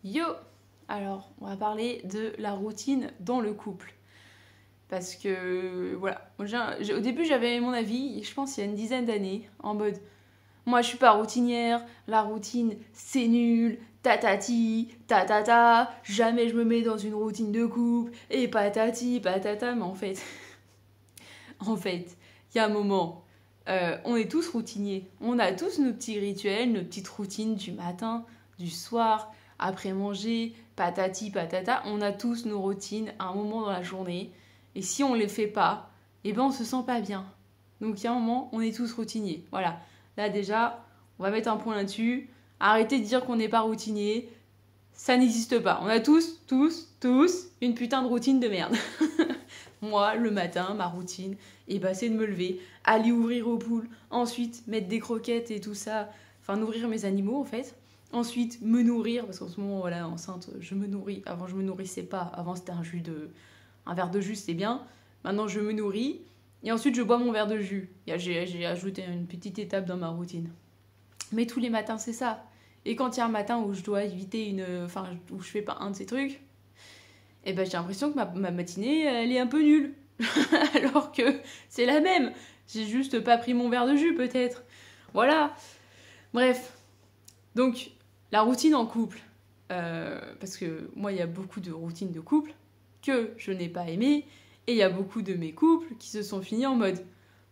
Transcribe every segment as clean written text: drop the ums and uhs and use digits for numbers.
Yo! Alors, on va parler de la routine dans le couple. Parce que, voilà, au début j'avais mon avis, je pense il y a une dizaine d'années, en mode, moi je suis pas routinière, la routine c'est nul, tatati, tatata, jamais je me mets dans une routine de couple, et patati, patata, mais en fait, il y a un moment, on est tous routiniers. On a tous nos petits rituels, nos petites routines du matin, du soir, après manger, patati patata. On a tous nos routines à un moment dans la journée. Et si on ne les fait pas, eh ben on se sent pas bien. Donc il y a un moment, on est tous routiniers. Voilà. Là déjà, on va mettre un point là-dessus. Arrêtez de dire qu'on n'est pas routinier. Ça n'existe pas. On a tous une putain de routine de merde. Moi, le matin, ma routine, c'est de me lever, aller ouvrir aux poules, ensuite mettre des croquettes et tout ça, enfin nourrir mes animaux en fait. Ensuite, me nourrir, parce qu'en ce moment, voilà, enceinte, je me nourris. Avant, je me nourrissais pas. Avant, c'était un verre de jus, c'est bien. Maintenant, je me nourris. Et ensuite, je bois mon verre de jus. J'ai ajouté une petite étape dans ma routine. Mais tous les matins, c'est ça. Et quand il y a un matin où je dois éviter enfin, où je fais pas un de ces trucs, j'ai l'impression que ma matinée, elle est un peu nulle. Alors que c'est la même. J'ai juste pas pris mon verre de jus, peut-être. Voilà. Bref. Donc, la routine en couple. Parce que moi, il y a beaucoup de routines de couple que je n'ai pas aimées. Et il y a beaucoup de mes couples qui se sont finis en mode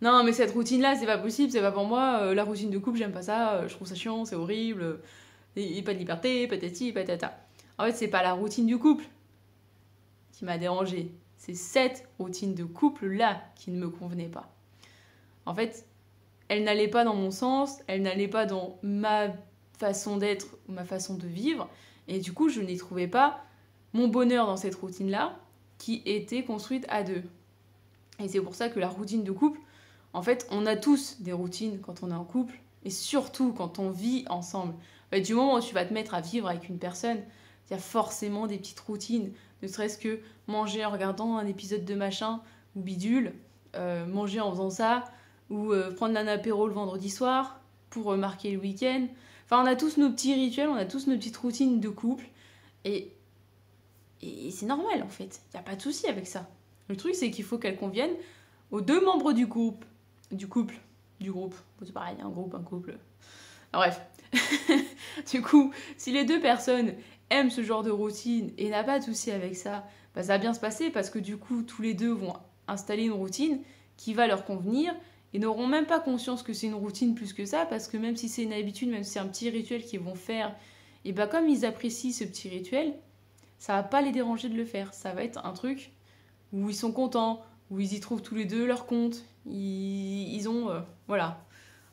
non, mais cette routine-là, c'est pas possible, c'est pas pour moi. La routine de couple, j'aime pas ça. Je trouve ça chiant, c'est horrible. Et pas de liberté, patati, patata. En fait, c'est pas la routine du couple qui m'a dérangée. C'est cette routine de couple-là qui ne me convenait pas. En fait, elle n'allait pas dans mon sens, elle n'allait pas dans ma façon d'être ou ma façon de vivre. Et du coup, je n'y trouvais pas mon bonheur dans cette routine-là qui était construite à deux. Et c'est pour ça que la routine de couple, en fait, on a tous des routines quand on est en couple, et surtout quand on vit ensemble. Du moment où tu vas te mettre à vivre avec une personne, il y a forcément des petites routines, ne serait-ce que manger en regardant un épisode de machin ou bidule, manger en faisant ça, ou prendre un apéro le vendredi soir pour marquer le week-end. Enfin, on a tous nos petits rituels, on a tous nos petites routines de couple, et, et c'est normal en fait, il n'y a pas de souci avec ça. Le truc, c'est qu'il faut qu'elles conviennent aux deux membres du groupe. Du groupe. C'est pareil, un groupe, un couple. Enfin, bref. Du coup, si les deux personnes aiment ce genre de routine et n'a pas de souci avec ça, ça va bien se passer parce que du coup, tous les deux vont installer une routine qui va leur convenir et n'auront même pas conscience que c'est une routine plus que ça parce que même si c'est une habitude, même si c'est un petit rituel qu'ils vont faire, et comme ils apprécient ce petit rituel, ça va pas les déranger de le faire. Ça va être un truc où ils sont contents, où ils y trouvent tous les deux leur compte. Ils ont, voilà,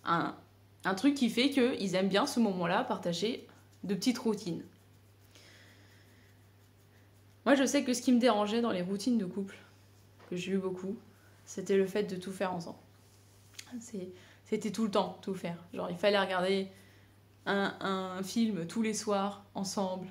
un truc qui fait qu'ils aiment bien ce moment-là, partager de petites routines. Moi, je sais que ce qui me dérangeait dans les routines de couple, que j'ai eu beaucoup, c'était le fait de tout faire ensemble. C'était tout le temps, tout faire. Genre, il fallait regarder un film tous les soirs, ensemble,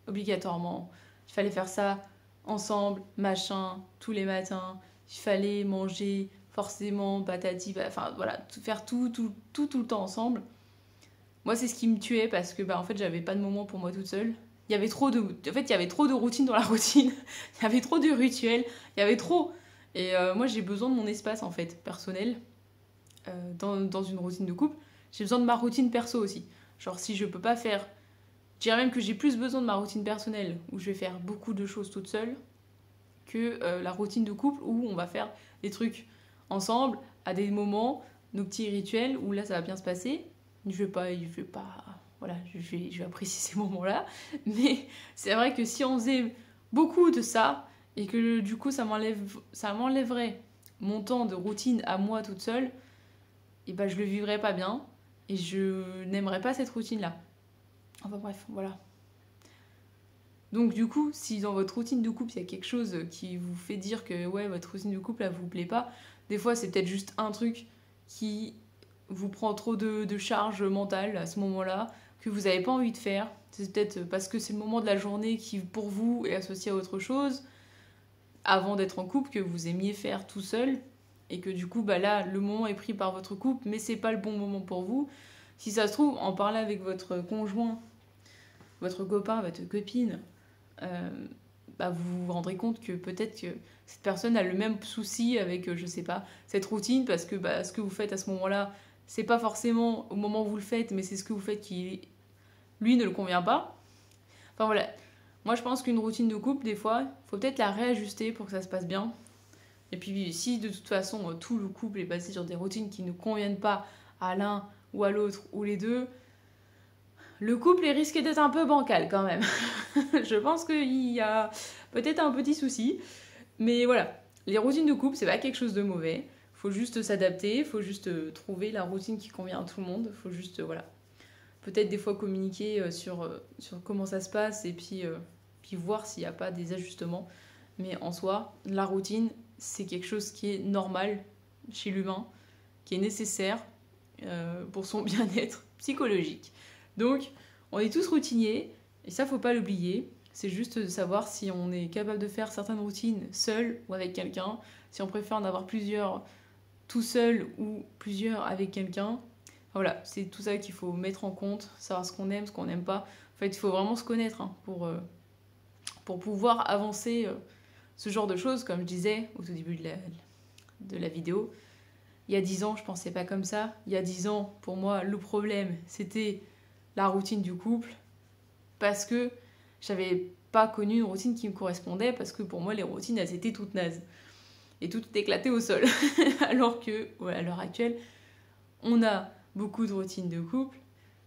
obligatoirement. Il fallait faire ça ensemble, machin, tous les matins. Il fallait manger forcément, patati, enfin voilà, faire tout le temps ensemble. Moi, c'est ce qui me tuait parce que en fait, j'avais pas de moment pour moi toute seule. Il y avait trop de routine dans la routine. Il y avait trop de rituels. Il y avait trop. Et moi, j'ai besoin de mon espace en fait personnel dans une routine de couple. J'ai besoin de ma routine perso aussi. Genre, si je peux pas faire. Je dirais même que j'ai plus besoin de ma routine personnelle où je vais faire beaucoup de choses toute seule que la routine de couple où on va faire des trucs ensemble à des moments, nos petits rituels où là ça va bien se passer. Je vais pas voilà, je vais apprécier ces moments-là. Mais c'est vrai que si on faisait beaucoup de ça et que du coup ça m'enlèverait mon temps de routine à moi toute seule, et je le vivrais pas bien et je n'aimerais pas cette routine-là. Enfin bref, voilà. Donc du coup, si dans votre routine de couple, il y a quelque chose qui vous fait dire que ouais, votre routine de couple, elle vous plaît pas, des fois c'est peut-être juste un truc qui vous prend trop de charge mentale à ce moment-là, que vous n'avez pas envie de faire. C'est peut-être parce que c'est le moment de la journée qui, pour vous, est associé à autre chose, avant d'être en couple, que vous aimiez faire tout seul, et que du coup, là, le moment est pris par votre couple, mais c'est pas le bon moment pour vous. Si ça se trouve, en parler avec votre conjoint, votre copain, votre copine, bah vous vous rendrez compte que peut-être que cette personne a le même souci avec, je sais pas, cette routine, parce que bah, ce que vous faites à ce moment-là, c'est pas forcément au moment où vous le faites, mais c'est ce que vous faites qui, lui, ne le convient pas. Enfin voilà. Moi, je pense qu'une routine de couple, des fois, il faut peut-être la réajuster pour que ça se passe bien. Et puis, si de toute façon, tout le couple est basé sur des routines qui ne conviennent pas à l'un ou à l'autre, ou les deux, le couple est risqué d'être un peu bancal quand même. Je pense qu'il y a peut-être un petit souci. Mais voilà, les routines de couple, c'est pas quelque chose de mauvais. Faut juste s'adapter, faut juste trouver la routine qui convient à tout le monde. Faut juste, voilà, peut-être des fois communiquer sur comment ça se passe et puis voir s'il n'y a pas des ajustements. Mais en soi, la routine, c'est quelque chose qui est normal chez l'humain, qui est nécessaire pour son bien-être psychologique. Donc, on est tous routiniers, et ça, faut pas l'oublier. C'est juste de savoir si on est capable de faire certaines routines seul ou avec quelqu'un, si on préfère en avoir plusieurs tout seul ou plusieurs avec quelqu'un. Voilà, c'est tout ça qu'il faut mettre en compte, savoir ce qu'on aime, ce qu'on n'aime pas. En fait, il faut vraiment se connaître pour pouvoir avancer ce genre de choses, comme je disais au tout début de la vidéo. Il y a 10 ans, je pensais pas comme ça. Il y a 10 ans, pour moi, le problème, c'était la routine du couple, parce que j'avais pas connu une routine qui me correspondait, parce que pour moi, les routines, elles étaient toutes nazes. Et tout éclaté au sol. Alors que, ouais, à l'heure actuelle, on a beaucoup de routines de couple.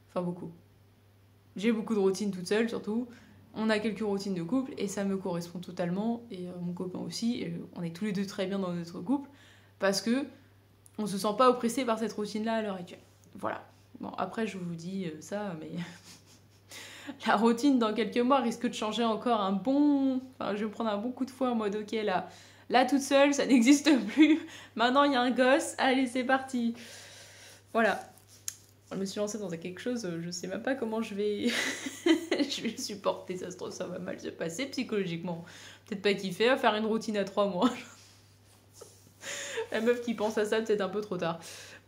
Enfin, beaucoup. J'ai beaucoup de routines toute seule, surtout. On a quelques routines de couple, et ça me correspond totalement, et mon copain aussi. Et on est tous les deux très bien dans notre couple, parce que on se sent pas oppressé par cette routine-là à l'heure actuelle. Voilà. Bon, après, je vous dis ça, mais la routine dans quelques mois risque de changer encore un bon... Enfin, je vais me prendre un bon coup de fouet en mode, ok, là toute seule, ça n'existe plus. Maintenant, il y a un gosse. Allez, c'est parti. Voilà. Je me suis lancée dans quelque chose, je sais même pas comment je vais... je vais le supporter, ça se trouve, ça va mal se passer psychologiquement. Peut-être pas kiffer à faire une routine à 3 mois. La meuf qui pense à ça, peut-être un peu trop tard.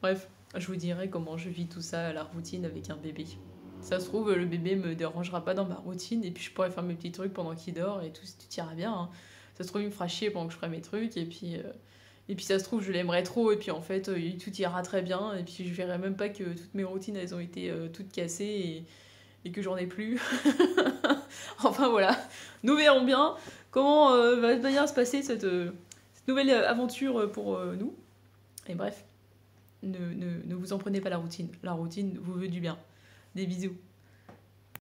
Bref, je vous dirai comment je vis tout ça, la routine avec un bébé. Ça se trouve, le bébé me dérangera pas dans ma routine, et puis je pourrai faire mes petits trucs pendant qu'il dort, et tout ira bien. Hein. Ça se trouve, il me fera chier pendant que je ferai mes trucs, et puis ça se trouve, je l'aimerais trop, et puis en fait, tout ira très bien, et puis je verrai même pas que toutes mes routines, elles ont été toutes cassées, et que j'en ai plus. Enfin voilà, nous verrons bien comment va bien se passer cette nouvelle aventure pour nous. Et bref, ne vous en prenez pas la routine. La routine vous veut du bien. Des bisous.